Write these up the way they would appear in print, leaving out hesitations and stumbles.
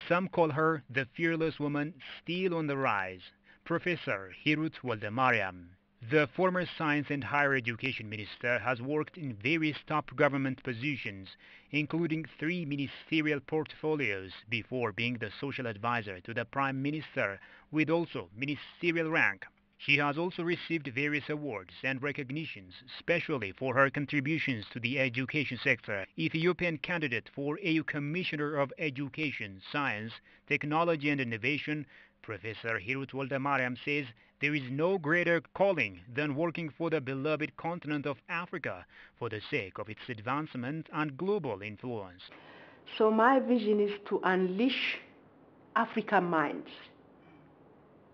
Some call her the fearless woman still on the rise, Professor Hirut Woldemariam. The former Science and Higher Education Minister has worked in various top government positions, including 3 ministerial portfolios before being the social advisor to the Prime Minister with also ministerial rank. She has also received various awards and recognitions, especially for her contributions to the education sector. Ethiopian candidate for AU Commissioner of Education, Science, Technology and Innovation, Professor Hirut Woldemariam says there is no greater calling than working for the beloved continent of Africa for the sake of its advancement and global influence. So my vision is to unleash African minds,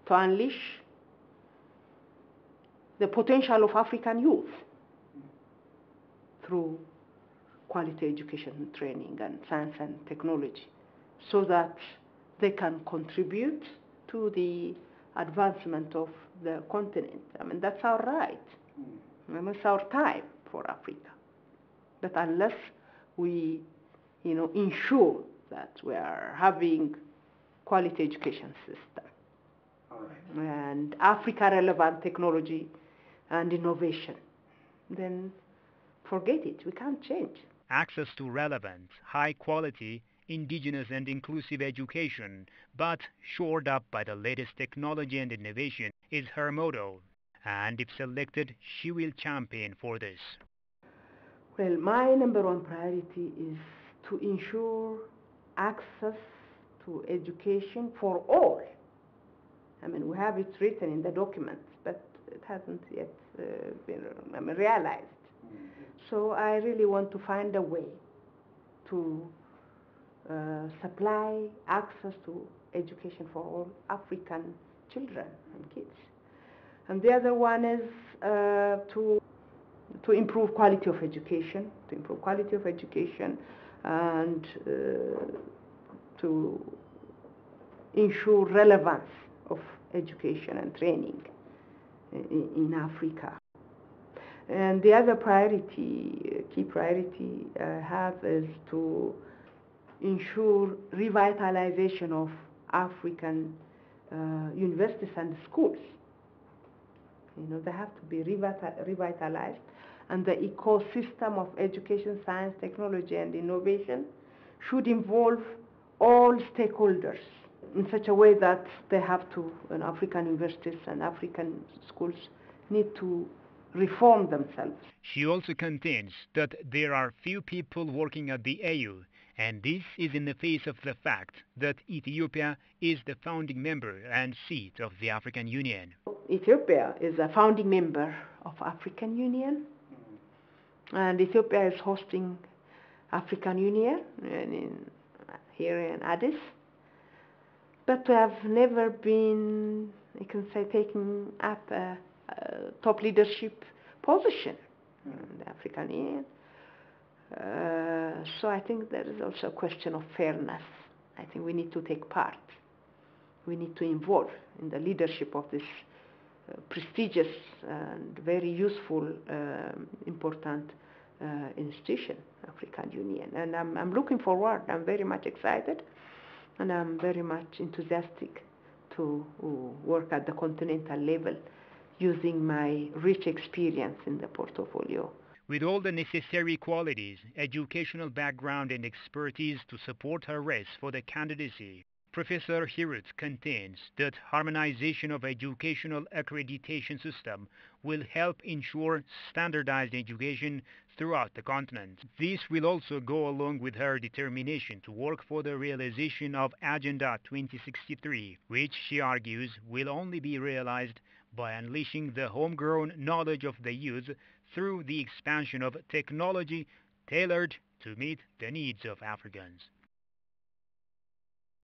to unleash the potential of African youth through quality education training and science and technology, so that they can contribute to the advancement of the continent. I mean, that's our right. I mean, it's our time for Africa. But unless we, ensure that we are having quality education system and Africa-relevant technology and innovation, then forget it. We can't change. Access to relevant, high-quality, indigenous and inclusive education, but shored up by the latest technology and innovation, is her motto. And if selected, she will champion for this. Well, my number one priority is to ensure access to education for all. I mean, we have it written in the documents, but it hasn't yet been realized. So I really want to find a way to supply access to education for all African children and kids. And the other one is to improve quality of education, and to ensure relevance of education and training in Africa. And the other key priority I have is to ensure revitalization of African universities and schools. They have to be revitalized, and the ecosystem of education, science, technology, and innovation should involve all stakeholders in such a way that they have to, African universities and African schools need to reform themselves. She also contends that there are few people working at the AU, and this is in the face of the fact that Ethiopia is the founding member and seat of the African Union. Ethiopia is a founding member of African Union, and Ethiopia is hosting African Union here in Addis. But we have never been, you can say, taking up a top leadership position in the African Union. So I think there is also a question of fairness. I think we need to take part. We need to involve in the leadership of this prestigious and very useful, important institution, African Union. And I'm looking forward. I'm very much excited, and I'm very much enthusiastic to work at the continental level using my rich experience in the portfolio. With all the necessary qualities, educational background and expertise to support her race for the candidacy, Professor Hirut contends that harmonization of educational accreditation system will help ensure standardized education throughout the continent. This will also go along with her determination to work for the realization of Agenda 2063, which she argues will only be realized by unleashing the homegrown knowledge of the youth through the expansion of technology tailored to meet the needs of Africans.